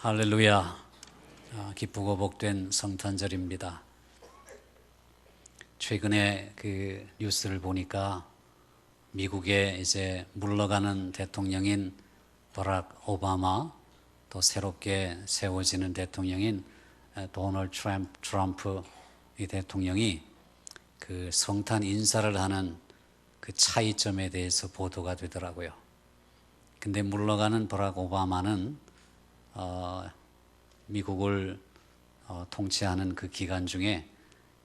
할렐루야. 기쁘고 복된 성탄절입니다. 최근에 그 뉴스를 보니까 미국에 이제 물러가는 대통령인 버락 오바마, 또 새롭게 세워지는 대통령인 도널드 트럼프 이 대통령이 그 성탄 인사를 하는 그 차이점에 대해서 보도가 되더라고요. 근데 물러가는 버락 오바마는 미국을 통치하는 그 기간 중에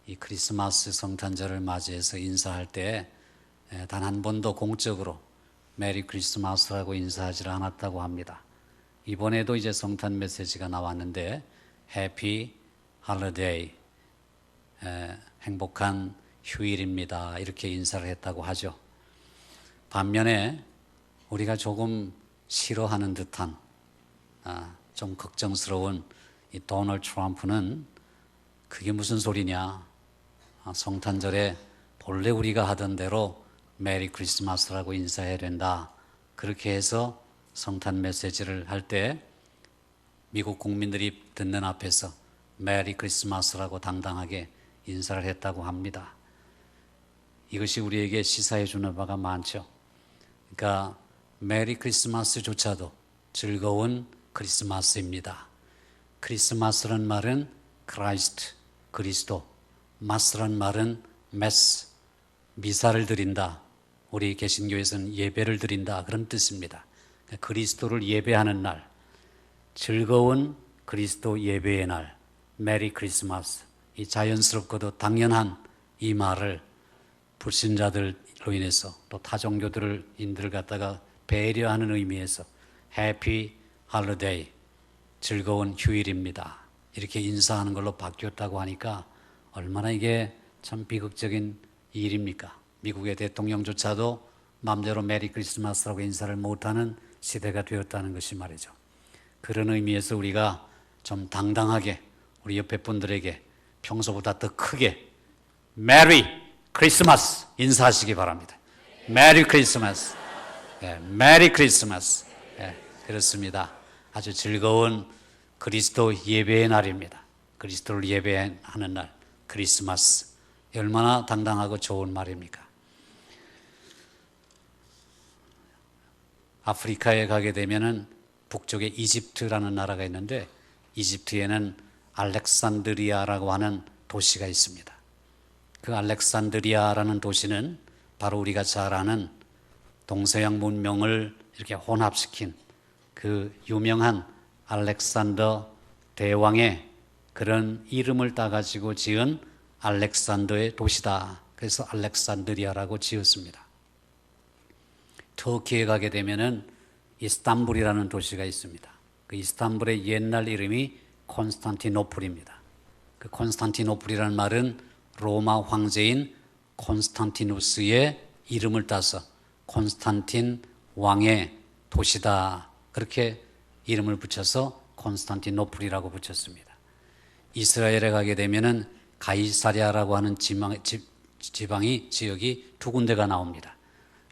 이 크리스마스 성탄절을 맞이해서 인사할 때 단 한 번도 공적으로 메리 크리스마스라고 인사하지 않았다고 합니다. 이번에도 이제 성탄 메시지가 나왔는데 해피 할리데이, 행복한 휴일입니다, 이렇게 인사를 했다고 하죠. 반면에 우리가 조금 싫어하는 듯한 좀 걱정스러운 이 도널드 트럼프는 그게 무슨 소리냐, 성탄절에 본래 우리가 하던 대로 메리 크리스마스라고 인사해야 된다, 그렇게 해서 성탄 메시지를 할 때 미국 국민들이 듣는 앞에서 메리 크리스마스라고 당당하게 인사를 했다고 합니다. 이것이 우리에게 시사해 주는 바가 많죠. 그러니까 메리 크리스마스조차도 즐거운 크리스마스입니다. 크리스마스란 말은 크라이스트, 그리스도, 마스란 말은 메스, 미사를 드린다, 우리 개신교에서는 예배를 드린다, 그런 뜻입니다. 그리스도를 예배하는 날, 즐거운 그리스도 예배의 날, 메리 크리스마스, 이 자연스럽고도 당연한 이 말을 불신자들로 인해서 또 타종교들을 갖다가 배려하는 의미에서 해피 할리데이, 즐거운 휴일입니다, 이렇게 인사하는 걸로 바뀌었다고 하니까 얼마나 이게 참 비극적인 일입니까? 미국의 대통령조차도 마음대로 메리 크리스마스라고 인사를 못하는 시대가 되었다는 것이 말이죠. 그런 의미에서 우리가 좀 당당하게 우리 옆에 분들에게 평소보다 더 크게 메리 크리스마스 인사하시기 바랍니다. 메리 크리스마스, 메리 크리스마스. 그렇습니다. 아주 즐거운 그리스도 예배의 날입니다. 그리스도를 예배하는 날, 크리스마스. 얼마나 당당하고 좋은 말입니까? 아프리카에 가게 되면은 북쪽에 이집트라는 나라가 있는데 이집트에는 알렉산드리아라고 하는 도시가 있습니다. 그 알렉산드리아라는 도시는 바로 우리가 잘 아는 동서양 문명을 이렇게 혼합시킨 그 유명한 알렉산더 대왕의 그런 이름을 따가지고 지은 알렉산더의 도시다. 그래서 알렉산드리아라고 지었습니다. 터키에 가게 되면은 이스탄불이라는 도시가 있습니다. 그 이스탄불의 옛날 이름이 콘스탄티노플입니다. 그 콘스탄티노플이라는 말은 로마 황제인 콘스탄티누스의 이름을 따서 콘스탄틴 왕의 도시다, 그렇게 이름을 붙여서 콘스탄티노플이라고 붙였습니다. 이스라엘에 가게 되면은 가이사랴라고 하는 지역이 두 군데가 나옵니다.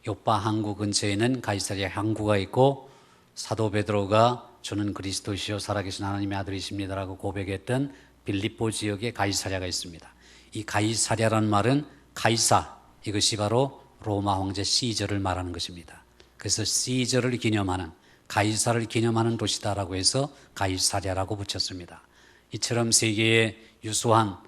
요파 항구 근처에는 가이사랴 항구가 있고 사도 베드로가 주는 그리스도시요 살아계신 하나님의 아들이십니다라고 고백했던 빌립보 지역에 가이사랴가 있습니다. 이 가이사랴라는 말은 가이사, 이것이 바로 로마 황제 시저를 말하는 것입니다. 그래서 시저를 기념하는, 가이사를 기념하는 도시다라고 해서 가이사랴라고 붙였습니다. 이처럼 세계의 유수한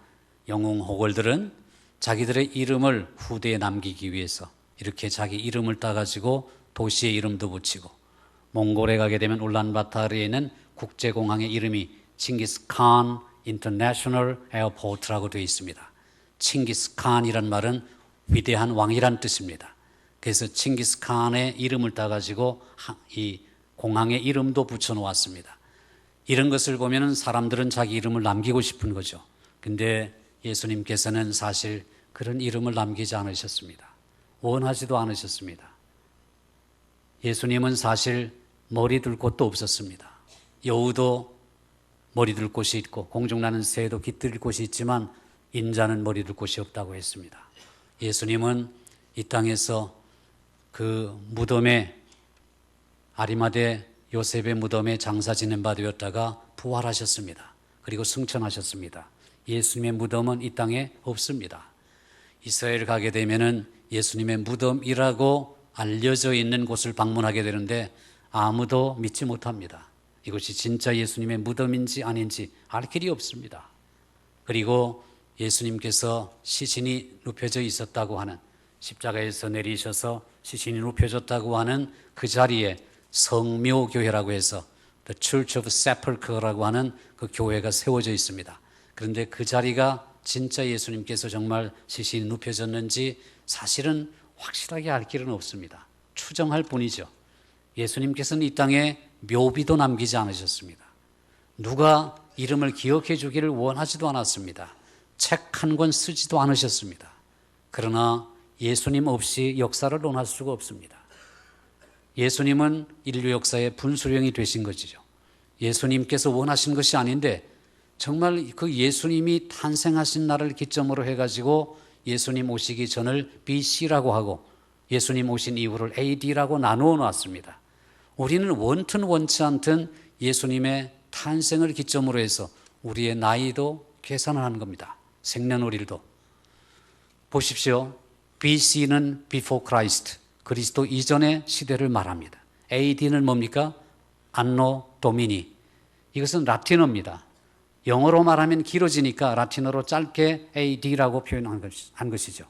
영웅 호걸들은 자기들의 이름을 후대에 남기기 위해서 이렇게 자기 이름을 따가지고 도시의 이름도 붙이고, 몽골에 가게 되면 울란바타르에 있는 국제공항의 이름이 칭기스칸 인터내셔널 에어포트라고 되어 있습니다. 칭기스칸이란 말은 위대한 왕이란 뜻입니다. 그래서 칭기스칸의 이름을 따가지고 이 공항의 이름도 붙여놓았습니다. 이런 것을 보면 사람들은 자기 이름을 남기고 싶은 거죠. 근데 예수님께서는 사실 그런 이름을 남기지 않으셨습니다. 원하지도 않으셨습니다. 예수님은 사실 머리 둘 곳도 없었습니다. 여우도 머리 둘 곳이 있고 공중나는 새도 깃들 곳이 있지만 인자는 머리 둘 곳이 없다고 했습니다. 예수님은 이 땅에서 그 무덤에, 아리마대 요셉의 무덤에 장사 지낸 바 되었다가 부활하셨습니다. 그리고 승천하셨습니다. 예수님의 무덤은 이 땅에 없습니다. 이스라엘 가게 되면은 예수님의 무덤이라고 알려져 있는 곳을 방문하게 되는데 아무도 믿지 못합니다. 이것이 진짜 예수님의 무덤인지 아닌지 알 길이 없습니다. 그리고 예수님께서 시신이 눕혀져 있었다고 하는, 십자가에서 내리셔서 시신이 눕혀졌다고 하는 그 자리에 성묘교회라고 해서 The Church of Sepulchre라고 하는 그 교회가 세워져 있습니다. 그런데 그 자리가 진짜 예수님께서 정말 시신이 눕혀졌는지 사실은 확실하게 알 길은 없습니다. 추정할 뿐이죠. 예수님께서는 이 땅에 묘비도 남기지 않으셨습니다. 누가 이름을 기억해 주기를 원하지도 않았습니다. 책 한 권 쓰지도 않으셨습니다. 그러나 예수님 없이 역사를 논할 수가 없습니다. 예수님은 인류 역사의 분수령이 되신 것이죠. 예수님께서 원하신 것이 아닌데 정말 그 예수님이 탄생하신 날을 기점으로 해가지고 예수님 오시기 전을 BC라고 하고 예수님 오신 이후를 AD라고 나누어 놨습니다. 우리는 원튼 원치 않든 예수님의 탄생을 기점으로 해서 우리의 나이도 계산을 하는 겁니다. 생년월일도. 보십시오. BC는 Before Christ, 그리스도 이전의 시대를 말합니다. AD는 뭡니까? 안노 도미니. 이것은 라틴어입니다. 영어로 말하면 길어지니까 라틴어로 짧게 AD라고 표현한 것이죠.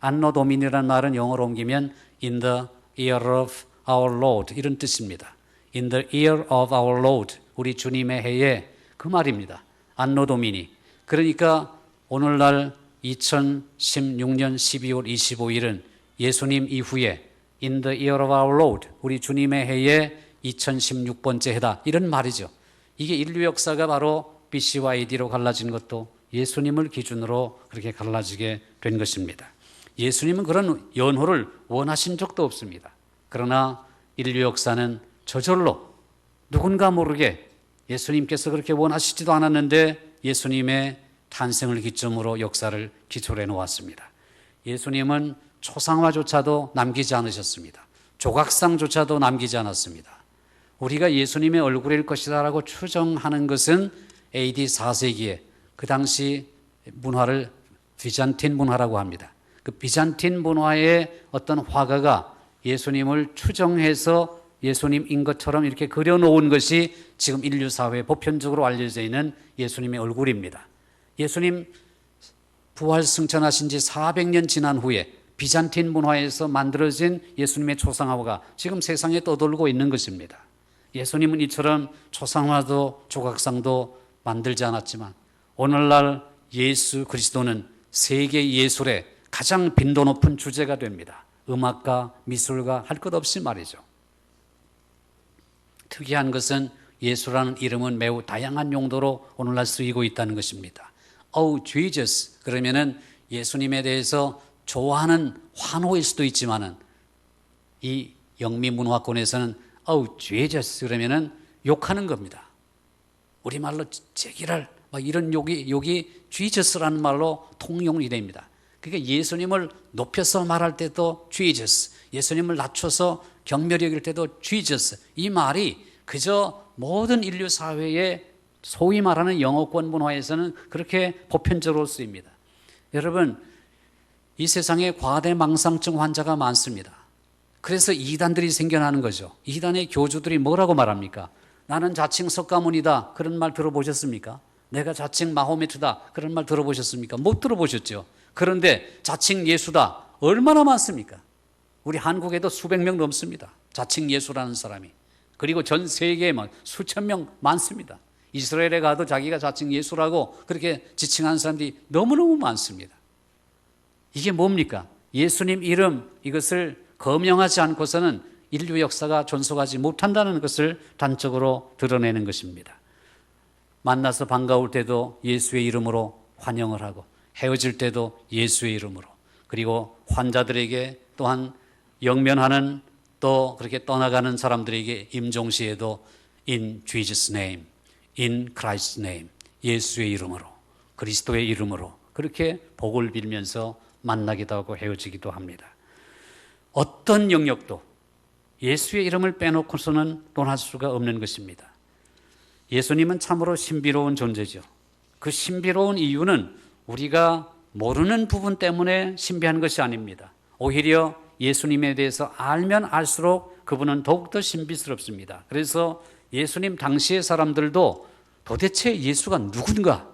안노 도미니라는 말은 영어로 옮기면 In the year of our Lord 이런 뜻입니다. In the year of our Lord, 우리 주님의 해에 그 말입니다. 안노 도미니. 그러니까 오늘날 2016년 12월 25일은 예수님 이후에 In the year of our Lord, 우리 주님의 해에 2016번째 해다 이런 말이죠. 이게 인류 역사가 바로 BC와 AD로 갈라진 것도 예수님을 기준으로 그렇게 갈라지게 된 것입니다. 예수님은 그런 연호를 원하신 적도 없습니다. 그러나 인류 역사는 저절로 누군가 모르게 예수님께서 그렇게 원하시지도 않았는데 예수님의 탄생을 기점으로 역사를 기초해 놓았습니다. 예수님은 초상화조차도 남기지 않으셨습니다. 조각상조차도 남기지 않았습니다. 우리가 예수님의 얼굴일 것이다라고 추정하는 것은 AD 4세기에 그 당시 문화를 비잔틴 문화라고 합니다. 그 비잔틴 문화의 어떤 화가가 예수님을 추정해서 예수님인 것처럼 이렇게 그려놓은 것이 지금 인류 사회에 보편적으로 알려져 있는 예수님의 얼굴입니다. 예수님 부활 승천하신 지 400년 지난 후에 비잔틴 문화에서 만들어진 예수님의 초상화가 지금 세상에 떠돌고 있는 것입니다. 예수님은 이처럼 초상화도 조각상도 만들지 않았지만 오늘날 예수 그리스도는 세계 예술의 가장 빈도 높은 주제가 됩니다. 음악가, 미술가 할 것 없이 말이죠. 특이한 것은 예수라는 이름은 매우 다양한 용도로 오늘날 쓰이고 있다는 것입니다. Oh Jesus 그러면은 예수님에 대해서 좋아하는 환호일 수도 있지만은 이 영미 문화권에서는 Oh Jesus 그러면은 욕하는 겁니다. 우리말로 제기랄 막 이런 욕이 Jesus라는 말로 통용이 됩니다. 그러니까 예수님을 높여서 말할 때도 Jesus, 예수님을 낮춰서 경멸히 여길 때도 Jesus. 이 말이 그저 모든 인류 사회에 소위 말하는 영어권 문화에서는 그렇게 보편적으로 쓰입니다. 여러분, 이 세상에 과대망상증 환자가 많습니다. 그래서 이단들이 생겨나는 거죠. 이단의 교주들이 뭐라고 말합니까? 나는 자칭 석가모니다. 그런 말 들어보셨습니까? 내가 자칭 마호메트다. 그런 말 들어보셨습니까? 못 들어보셨죠. 그런데 자칭 예수다. 얼마나 많습니까? 우리 한국에도 수백 명 넘습니다. 자칭 예수라는 사람이. 그리고 전 세계에 수천 명 많습니다. 이스라엘에 가도 자기가 자칭 예수라고 그렇게 지칭하는 사람들이 너무너무 많습니다. 이게 뭡니까? 예수님 이름 이것을 거명하지 않고서는 인류 역사가 존속하지 못한다는 것을 단적으로 드러내는 것입니다. 만나서 반가울 때도 예수의 이름으로 환영을 하고 헤어질 때도 예수의 이름으로, 그리고 환자들에게 또한 영면하는 또 그렇게 떠나가는 사람들에게 임종시에도 In Jesus' name, In Christ's name, 예수의 이름으로, 그리스도의 이름으로 그렇게 복을 빌면서 만나기도 하고 헤어지기도 합니다. 어떤 영역도 예수의 이름을 빼놓고서는 논할 수가 없는 것입니다. 예수님은 참으로 신비로운 존재죠. 그 신비로운 이유는 우리가 모르는 부분 때문에 신비한 것이 아닙니다. 오히려 예수님에 대해서 알면 알수록 그분은 더욱더 신비스럽습니다. 그래서 예수님 당시의 사람들도 도대체 예수가 누군가,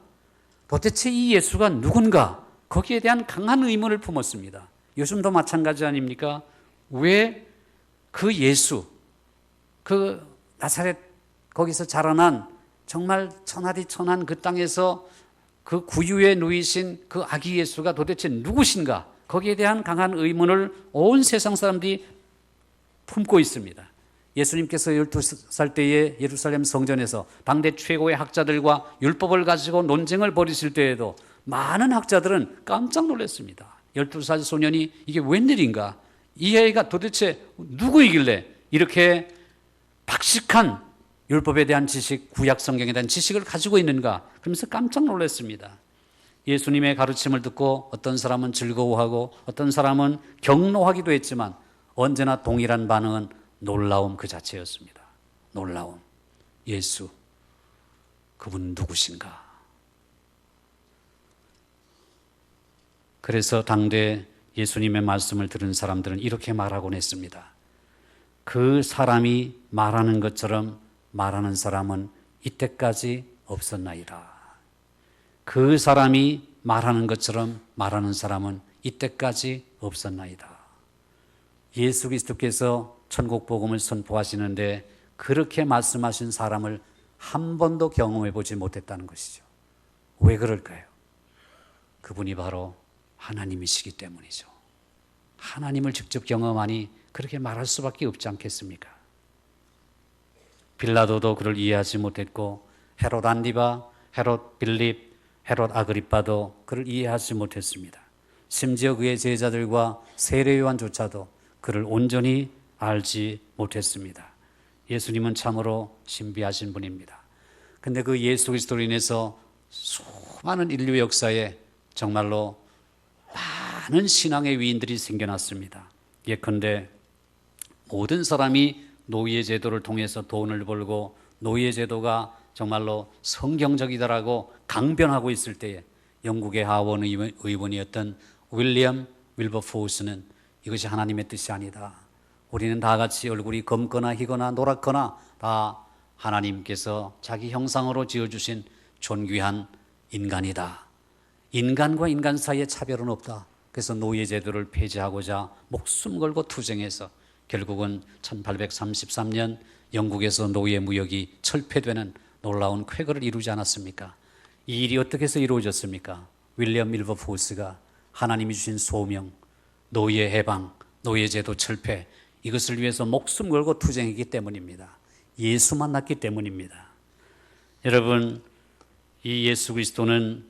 도대체 이 예수가 누군가, 거기에 대한 강한 의문을 품었습니다. 요즘도 마찬가지 아닙니까? 왜 그 예수, 그 나사렛 거기서 자라난 정말 천하디천한 그 땅에서 그 구유에 누이신 그 아기 예수가 도대체 누구신가? 거기에 대한 강한 의문을 온 세상 사람들이 품고 있습니다. 예수님께서 12살 때에 예루살렘 성전에서 당대 최고의 학자들과 율법을 가지고 논쟁을 벌이실 때에도 많은 학자들은 깜짝 놀랐습니다. 12살 소년이 이게 웬일인가? 이 아이가 도대체 누구이길래 이렇게 박식한 율법에 대한 지식, 구약 성경에 대한 지식을 가지고 있는가? 그러면서 깜짝 놀랐습니다. 예수님의 가르침을 듣고 어떤 사람은 즐거워하고 어떤 사람은 경노하기도 했지만 언제나 동일한 반응은 놀라움 그 자체였습니다. 놀라움. 예수, 그분 누구신가? 그래서 당대 예수님의 말씀을 들은 사람들은 이렇게 말하곤 했습니다. 그 사람이 말하는 것처럼 말하는 사람은 이때까지 없었나이다. 그 사람이 말하는 것처럼 말하는 사람은 이때까지 없었나이다. 예수 그리스도께서 천국 복음을 선포하시는데 그렇게 말씀하신 사람을 한 번도 경험해 보지 못했다는 것이죠. 왜 그럴까요? 그분이 바로 하나님이시기 때문이죠. 하나님을 직접 경험하니 그렇게 말할 수밖에 없지 않겠습니까? 빌라도도 그를 이해하지 못했고 헤롯 안디바, 헤롯 빌립, 헤롯 아그리빠도 그를 이해하지 못했습니다. 심지어 그의 제자들과 세례 요한조차도 그를 온전히 알지 못했습니다. 예수님은 참으로 신비하신 분입니다. 근데 그 예수 그리스도로 인해서 수많은 인류 역사에 정말로 많은 신앙의 위인들이 생겨났습니다. 예컨대 모든 사람이 노예 제도를 통해서 돈을 벌고 노예 제도가 정말로 성경적이다라고 강변하고 있을 때에 영국의 하원 의원이었던 윌리엄 윌버포스는 이것이 하나님의 뜻이 아니다. 우리는 다 같이 얼굴이 검거나 희거나 노랗거나 다 하나님께서 자기 형상으로 지어주신 존귀한 인간이다. 인간과 인간 사이에 차별은 없다. 그래서 노예 제도를 폐지하고자 목숨 걸고 투쟁해서 결국은 1833년 영국에서 노예 무역이 철폐되는 놀라운 쾌거를 이루지 않았습니까? 이 일이 어떻게 해서 이루어졌습니까? 윌리엄 밀버포스가 하나님이 주신 소명, 노예 해방, 노예 제도 철폐, 이것을 위해서 목숨 걸고 투쟁했기 때문입니다. 예수 만났기 때문입니다. 여러분, 이 예수 그리스도는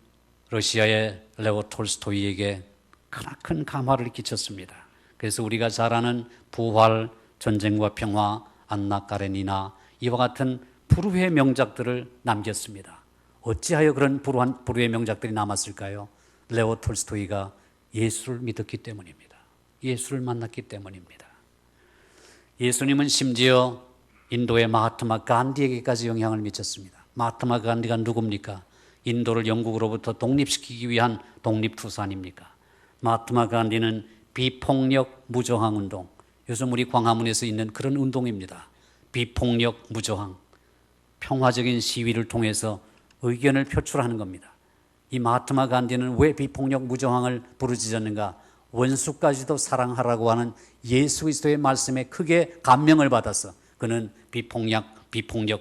러시아의 레오 톨스토이에게 크나큰 감화를 끼쳤습니다. 그래서 우리가 잘 아는 부활, 전쟁과 평화, 안나 까레니나 이와 같은 불후의 명작들을 남겼습니다. 어찌하여 그런 불후의 명작들이 남았을까요? 레오 톨스토이가 예수를 믿었기 때문입니다. 예수를 만났기 때문입니다. 예수님은 심지어 인도의 마하트마 간디에게까지 영향을 미쳤습니다. 마하트마 간디가 누굽니까? 인도를 영국으로부터 독립시키기 위한 독립투사 아닙니까? 마하트마 간디는 비폭력 무저항 운동, 요즘 우리 광화문에서 있는 그런 운동입니다. 비폭력 무저항, 평화적인 시위를 통해서 의견을 표출하는 겁니다. 이 마하트마 간디는 왜 비폭력 무저항을 부르짖었는가? 원수까지도 사랑하라고 하는 예수 그리스도의 말씀에 크게 감명을 받아서 그는 비폭력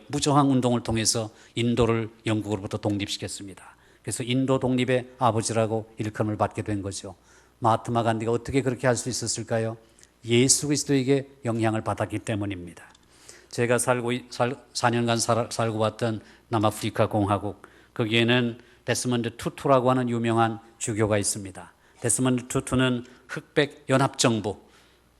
무저항 운동을 통해서 인도를 영국으로부터 독립시켰습니다. 그래서 인도 독립의 아버지라고 일컬음을 받게 된 거죠. 마하트마 간디가 어떻게 그렇게 할 수 있었을까요? 예수 그리스도에게 영향을 받았기 때문입니다. 제가 4년간 살고 왔던 남아프리카 공화국, 거기에는 데스먼드 투투라고 하는 유명한 주교가 있습니다. 데스먼드 투투는 흑백 연합정부,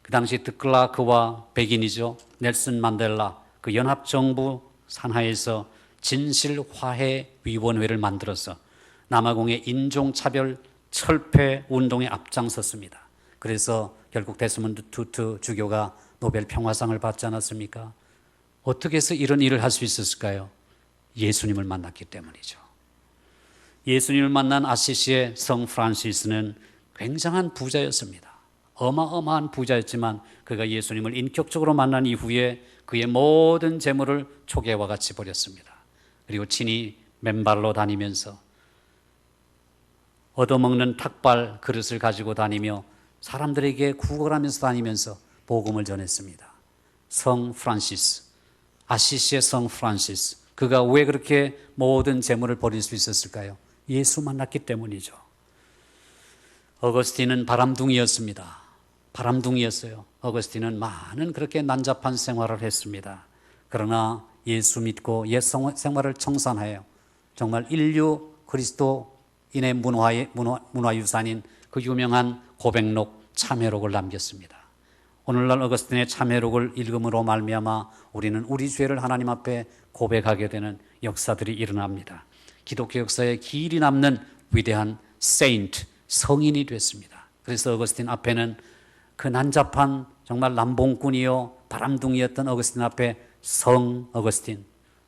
그 당시 드클라크와 백인이죠, 넬슨 만델라, 그 연합정부 산하에서 진실화해위원회를 만들어서 남아공의 인종차별 철폐 운동에 앞장섰습니다. 그래서 결국 데스먼드 투투 주교가 노벨 평화상을 받지 않았습니까? 어떻게 해서 이런 일을 할 수 있었을까요? 예수님을 만났기 때문이죠. 예수님을 만난 아시시의 성 프란시스는 굉장한 부자였습니다. 어마어마한 부자였지만 그가 예수님을 인격적으로 만난 이후에 그의 모든 재물을 초계와 같이 버렸습니다. 그리고 친히 맨발로 다니면서 얻어먹는 탁발 그릇을 가지고 다니며 사람들에게 구걸하면서 다니면서 복음을 전했습니다. 성 프란시스, 아시시의 성 프란시스, 그가 왜 그렇게 모든 재물을 버릴 수 있었을까요? 예수 만났기 때문이죠. 어거스틴은 바람둥이였습니다. 바람둥이였어요. 어거스틴은 많은 그렇게 난잡한 생활을 했습니다. 그러나 예수 믿고 옛 생활을 청산하여 정말 인류 그리스도인의 문화유산인 그 유명한 고백록 참회록을 남겼습니다. 오늘날 어거스틴의 참회록을 읽음으로 말미암아 우리는 우리 죄를 하나님 앞에 고백하게 되는 역사들이 일어납니다. 기독교 역사에 길이 남는 위대한 세인트, 성인이 됐습니다. 그래서 어거스틴 앞에는 그 난잡한 정말 남봉꾼이요 바람둥이였던 어거스틴 앞에 성 어거스틴,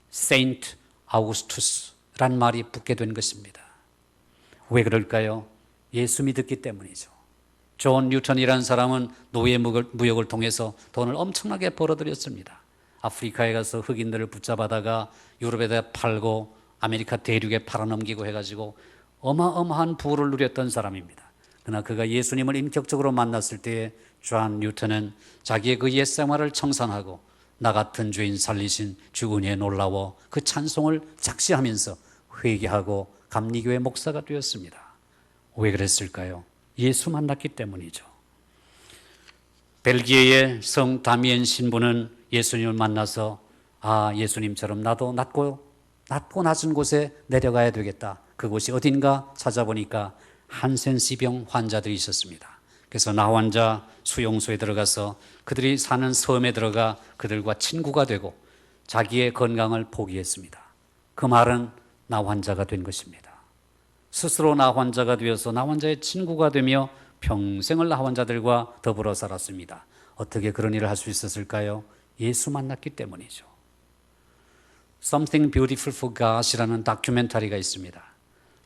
세인트 아우구스투스란 말이 붙게 된 것입니다. 왜 그럴까요? 예수 믿었기 때문이죠. 존 뉴턴이라는 사람은 노예 무역을 통해서 돈을 엄청나게 벌어들였습니다. 아프리카에 가서 흑인들을 붙잡아다가 유럽에다 팔고 아메리카 대륙에 팔아넘기고 해가지고 어마어마한 부를 누렸던 사람입니다. 그러나 그가 예수님을 인격적으로 만났을 때에 존 뉴턴은 자기의 그 옛생활을 청산하고 나 같은 죄인 살리신 주 은혜에 놀라워 그 찬송을 작시하면서 회개하고 감리교회 목사가 되었습니다. 왜 그랬을까요? 예수 만났기 때문이죠. 벨기에의 성 다미엔 신부는 예수님을 만나서 예수님처럼 나도 낮고 낮은 곳에 내려가야 되겠다. 그곳이 어딘가 찾아보니까 한센시병 환자들이 있었습니다. 그래서 나 환자 수용소에 들어가서 그들이 사는 섬에 들어가 그들과 친구가 되고 자기의 건강을 포기했습니다. 그 말은 나 환자가 된 것입니다. 스스로 나 환자가 되어서 나 환자의 친구가 되며 평생을 나 환자들과 더불어 살았습니다. 어떻게 그런 일을 할 수 있었을까요? 예수 만났기 때문이죠. Something Beautiful for God이라는 다큐멘터리가 있습니다.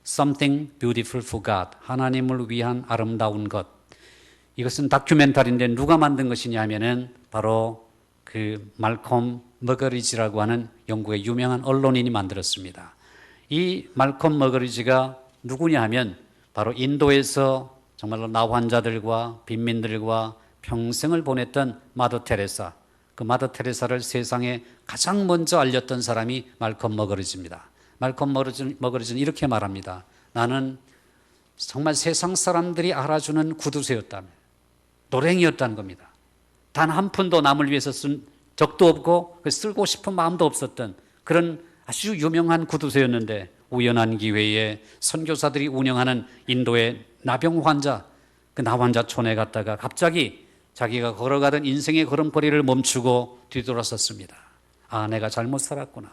Something Beautiful for God, 하나님을 위한 아름다운 것. 이것은 다큐멘터리인데 누가 만든 것이냐 하면은 바로 그 말콤 머거리지라고 하는 영국의 유명한 언론인이 만들었습니다. 이 말콤 머거리지가 누구냐 하면 바로 인도에서 정말로 나 환자들과 빈민들과 평생을 보냈던 마더 테레사, 그 마더 테레사를 세상에 가장 먼저 알렸던 사람이 말콤 머거리지입니다. 말콤 머거리지는 이렇게 말합니다. 나는 정말 세상 사람들이 알아주는 구두쇠였다며 노랭이였다는 겁니다. 단 한 푼도 남을 위해서 쓴 적도 없고 쓰고 싶은 마음도 없었던 그런 아주 유명한 구두쇠였는데 우연한 기회에 선교사들이 운영하는 인도의 나병 환자, 그 나환자촌에 갔다가 갑자기 자기가 걸어가던 인생의 걸음걸이를 멈추고 뒤돌아섰습니다. 내가 잘못 살았구나.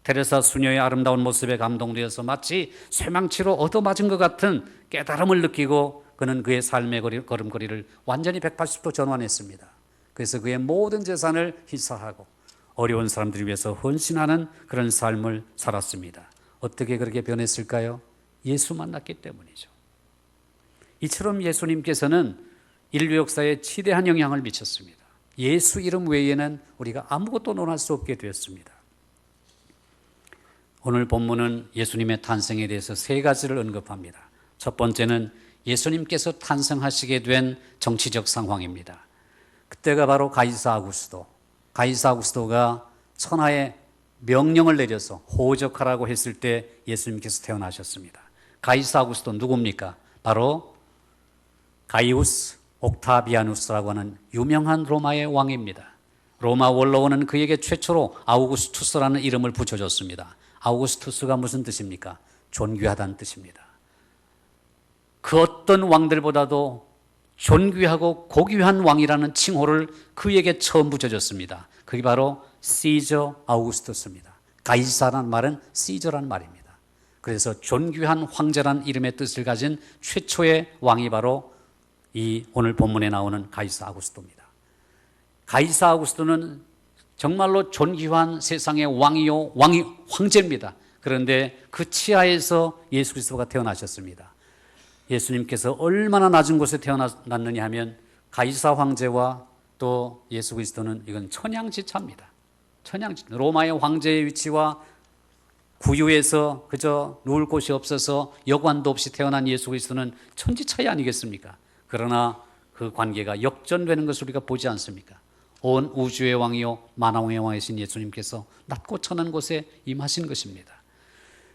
테레사 수녀의 아름다운 모습에 감동되어서 마치 쇠망치로 얻어맞은 것 같은 깨달음을 느끼고 그는 그의 삶의 걸음걸이를 완전히 180도 전환했습니다. 그래서 그의 모든 재산을 희사하고 어려운 사람들을 위해서 헌신하는 그런 삶을 살았습니다. 어떻게 그렇게 변했을까요? 예수 만났기 때문이죠. 이처럼 예수님께서는 인류 역사에 지대한 영향을 미쳤습니다. 예수 이름 외에는 우리가 아무것도 논할 수 없게 되었습니다. 오늘 본문은 예수님의 탄생에 대해서 세 가지를 언급합니다. 첫 번째는 예수님께서 탄생하시게 된 정치적 상황입니다. 그때가 바로 가이사 아구스도. 가이사 아구스도가 천하에 명령을 내려서 호적하라고 했을 때 예수님께서 태어나셨습니다. 가이사 아구스도 누굽니까? 바로 가이우스 옥타비아누스라고 하는 유명한 로마의 왕입니다. 로마 원로원은 그에게 최초로 아우구스투스라는 이름을 붙여줬습니다. 아우구스투스가 무슨 뜻입니까? 존귀하다는 뜻입니다. 그 어떤 왕들보다도 존귀하고 고귀한 왕이라는 칭호를 그에게 처음 붙여줬습니다. 그게 바로 시저 아우구스투스입니다. 가이사라는 말은 시저라는 말입니다. 그래서 존귀한 황제라는 이름의 뜻을 가진 최초의 왕이 바로 이 오늘 본문에 나오는 가이사 아구스도입니다. 가이사 아구스도는 정말로 존귀한 세상의 황제입니다. 그런데 그 치하에서 예수 그리스도가 태어나셨습니다. 예수님께서 얼마나 낮은 곳에 태어났느냐 하면 가이사 황제와 또 예수 그리스도는 이건 천양지차입니다. 로마의 황제의 위치와 구유에서 그저 누울 곳이 없어서 여관도 없이 태어난 예수 그리스도는 천지차이 아니겠습니까? 그러나 그 관계가 역전되는 것을 우리가 보지 않습니까? 온 우주의 왕이요 만왕의 왕이신 예수님께서 낮고 천한 곳에 임하신 것입니다.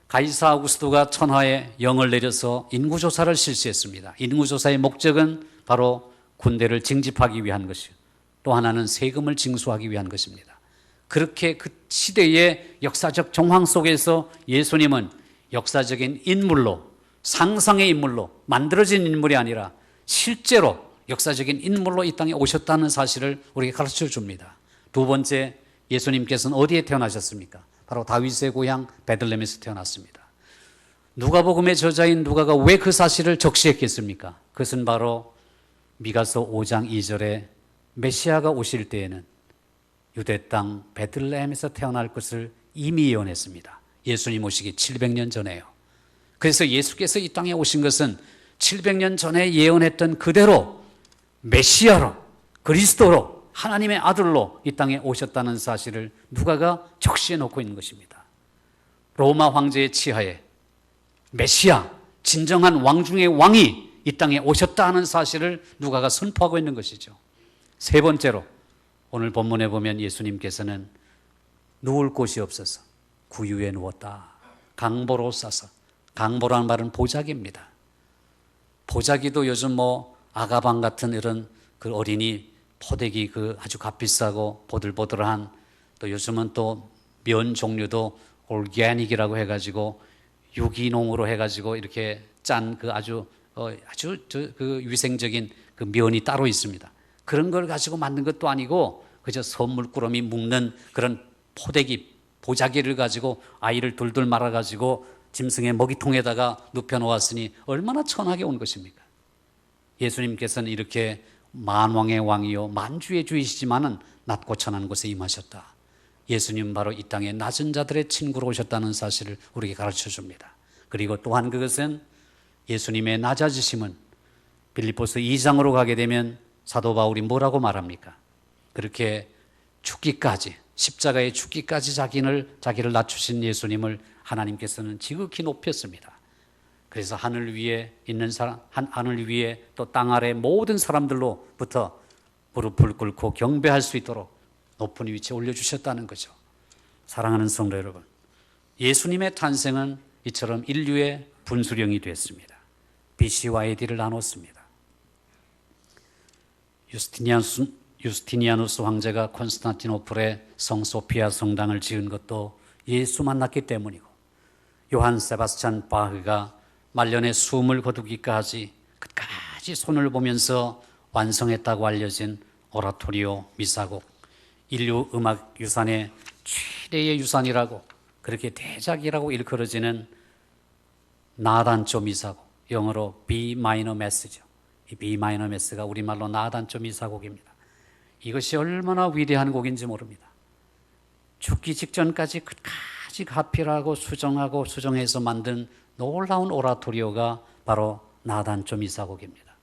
가이사 아우구스토가 천하에 영을 내려서 인구조사를 실시했습니다. 인구조사의 목적은 바로 군대를 징집하기 위한 것이요, 또 하나는 세금을 징수하기 위한 것입니다. 그렇게 그 시대의 역사적 정황 속에서 예수님은 역사적인 인물로, 상상의 인물로 만들어진 인물이 아니라 실제로 역사적인 인물로 이 땅에 오셨다는 사실을 우리에게 가르쳐 줍니다. 두 번째, 예수님께서는 어디에 태어나셨습니까? 바로 다윗의 고향 베들레헴에서 태어났습니다. 누가복음의 저자인 누가가 왜 그 사실을 적시했겠습니까? 그것은 바로 미가서 5장 2절에 메시아가 오실 때에는 유대 땅 베들레헴에서 태어날 것을 이미 예언했습니다. 예수님 오시기 700년 전에요. 그래서 예수께서 이 땅에 오신 것은 700년 전에 예언했던 그대로 메시아로, 그리스도로, 하나님의 아들로 이 땅에 오셨다는 사실을 누가가 적시해 놓고 있는 것입니다. 로마 황제의 치하에 메시아, 진정한 왕 중의 왕이 이 땅에 오셨다는 사실을 누가가 선포하고 있는 것이죠. 세 번째로 오늘 본문에 보면 예수님께서는 누울 곳이 없어서 구유에 누웠다. 강보로 싸서, 강보라는 말은 보자기입니다. 보자기도 요즘 아가방 같은 이런 그 어린이 포대기 그 아주 값비싸고 보들보들한, 또 요즘은 또 면 종류도 올게닉이라고 해가지고 유기농으로 해가지고 이렇게 짠 그 아주 그 위생적인 그 면이 따로 있습니다. 그런 걸 가지고 만든 것도 아니고 그저 선물꾸러미 묶는 그런 포대기, 보자기를 가지고 아이를 둘둘 말아가지고 짐승의 먹이통에다가 눕혀놓았으니 얼마나 천하게 온 것입니까? 예수님께서는 이렇게 만왕의 왕이요 만주의 주이시지만은 낮고 천한 곳에 임하셨다. 예수님은 바로 이 땅에 낮은 자들의 친구로 오셨다는 사실을 우리에게 가르쳐 줍니다. 그리고 또한 그것은 예수님의 낮아지심은 빌립보서 2장으로 가게 되면 사도 바울이 뭐라고 말합니까? 그렇게 죽기까지, 십자가에 죽기까지 자기를 낮추신 예수님을 하나님께서는 지극히 높였습니다. 그래서 하늘 위에 있는 사람, 하늘 위에 또 땅 아래 모든 사람들로부터 무릎을 꿇고 경배할 수 있도록 높은 위치에 올려주셨다는 거죠. 사랑하는 성도 여러분, 예수님의 탄생은 이처럼 인류의 분수령이 됐습니다. BC와 AD를 나눴습니다. 유스티니아누스 황제가 콘스탄티노플에 성소피아 성당을 지은 것도 예수 만났기 때문이고, 요한 세바스찬 바흐가 말년에 숨을 거두기까지 끝까지 손을 보면서 완성했다고 알려진 오라토리오 미사곡, 인류 음악 유산의 최대의 유산이라고, 그렇게 대작이라고 일컬어지는 나단조 미사곡, 영어로 B 마이너 매스죠. 이 B 마이너 매스가 우리말로 나단조 미사곡입니다. 이것이 얼마나 위대한 곡인지 모릅니다. 죽기 직전까지 끝까지 가필하고 수정하고 수정해서 만든 놀라운 오라토리오가 바로 나단조 미사곡입니다.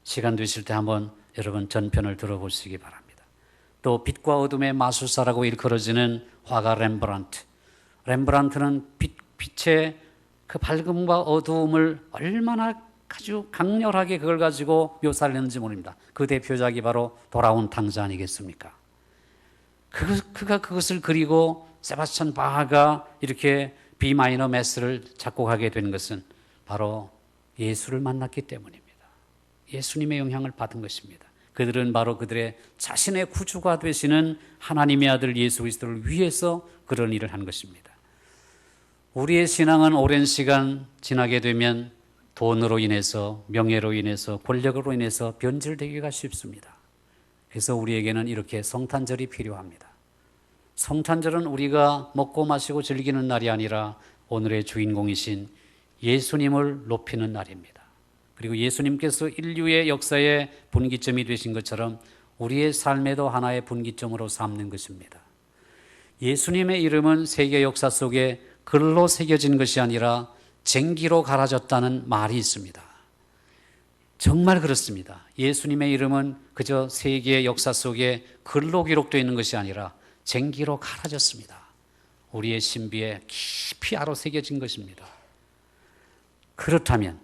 시간 되실 때 한번 여러분 전편을 들어보시기 바랍니다. 또 빛과 어둠의 마술사라고 일컬어지는 화가 렘브란트는 빛의 그 밝음과 어두움을 얼마나 아주 강렬하게 그걸 가지고 묘사를 했는지 모릅니다. 그 대표작이 바로 돌아온 탕자 아니겠습니까? 그가 그것을 그리고 세바스찬 바하가 이렇게 B 마이너 매스를 작곡하게 된 것은 바로 예수를 만났기 때문입니다. 예수님의 영향을 받은 것입니다. 그들은 바로 그들의 자신의 구주가 되시는 하나님의 아들 예수 그리스도를 위해서 그런 일을 한 것입니다. 우리의 신앙은 오랜 시간 지나게 되면 돈으로 인해서, 명예로 인해서, 권력으로 인해서 변질되기가 쉽습니다. 그래서 우리에게는 이렇게 성탄절이 필요합니다. 성탄절은 우리가 먹고 마시고 즐기는 날이 아니라 오늘의 주인공이신 예수님을 높이는 날입니다. 그리고 예수님께서 인류의 역사의 분기점이 되신 것처럼 우리의 삶에도 하나의 분기점으로 삼는 것입니다. 예수님의 이름은 세계 역사 속에 글로 새겨진 것이 아니라 쟁기로 갈아졌다는 말이 있습니다. 정말 그렇습니다. 예수님의 이름은 그저 세계의 역사 속에 글로 기록되어 있는 것이 아니라 쟁기로 갈아졌습니다. 우리의 신비에 깊이 아로 새겨진 것입니다. 그렇다면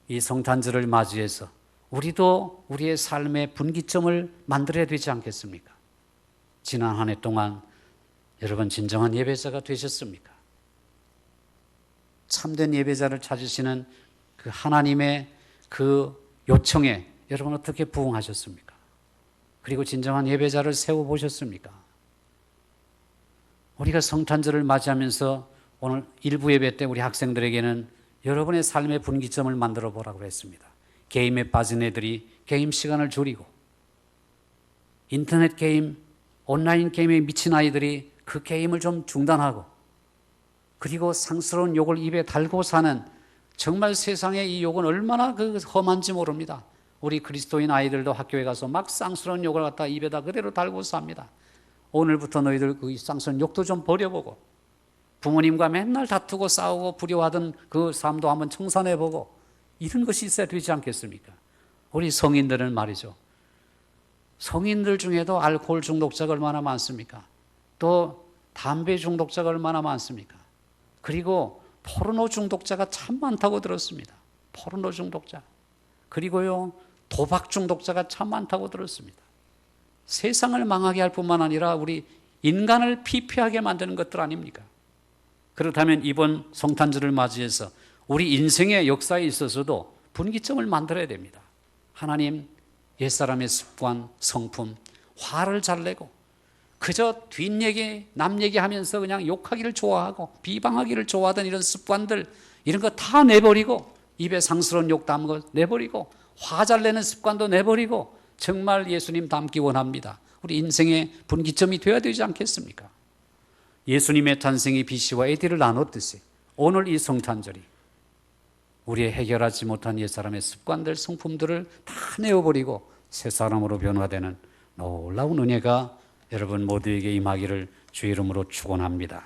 이 성탄절을 맞이해서 우리도 우리의 삶의 분기점을 만들어야 되지 않겠습니까? 지난 한 해 동안 여러분 진정한 예배자가 되셨습니까? 참된 예배자를 찾으시는 그 하나님의 그 요청에 여러분 어떻게 부응하셨습니까? 그리고 진정한 예배자를 세워보셨습니까? 우리가 성탄절을 맞이하면서 오늘 일부 예배 때 우리 학생들에게는 여러분의 삶의 분기점을 만들어 보라고 했습니다. 게임에 빠진 애들이 게임 시간을 줄이고, 인터넷 게임, 온라인 게임에 미친 아이들이 그 게임을 좀 중단하고, 그리고 상스러운 욕을 입에 달고 사는, 정말 세상에 이 욕은 얼마나 그 험한지 모릅니다. 우리 그리스도인 아이들도 학교에 가서 막 쌍스러운 욕을 갖다 입에다 그대로 달고 삽니다. 오늘부터 너희들 그 쌍스러운 욕도 좀 버려보고, 부모님과 맨날 다투고 싸우고 불효하던 그 삶도 한번 청산해보고, 이런 것이 있어야 되지 않겠습니까? 우리 성인들은 말이죠. 성인들 중에도 알코올 중독자가 얼마나 많습니까? 또 담배 중독자가 얼마나 많습니까? 그리고 포르노 중독자가 참 많다고 들었습니다. 포르노 중독자. 그리고요, 도박 중독자가 참 많다고 들었습니다. 세상을 망하게 할 뿐만 아니라 우리 인간을 피폐하게 만드는 것들 아닙니까? 그렇다면 이번 성탄절을 맞이해서 우리 인생의 역사에 있어서도 분기점을 만들어야 됩니다. 하나님, 옛사람의 습관, 성품, 화를 잘 내고 그저 뒷얘기, 남 얘기하면서 그냥 욕하기를 좋아하고 비방하기를 좋아하던 이런 습관들, 이런 거 다 내버리고, 입에 상스러운 욕 담은 거 내버리고, 화 잘 내는 습관도 내버리고, 정말 예수님 닮기 원합니다. 우리 인생의 분기점이 되어야 되지 않겠습니까? 예수님의 탄생이 BC와 AD를 나눴듯이 오늘 이 성탄절이 우리의 해결하지 못한 옛사람의 습관들, 성품들을 다 내어버리고 새 사람으로 변화되는 놀라운 은혜가 여러분 모두에게 임하기를 주의 이름으로 축원합니다.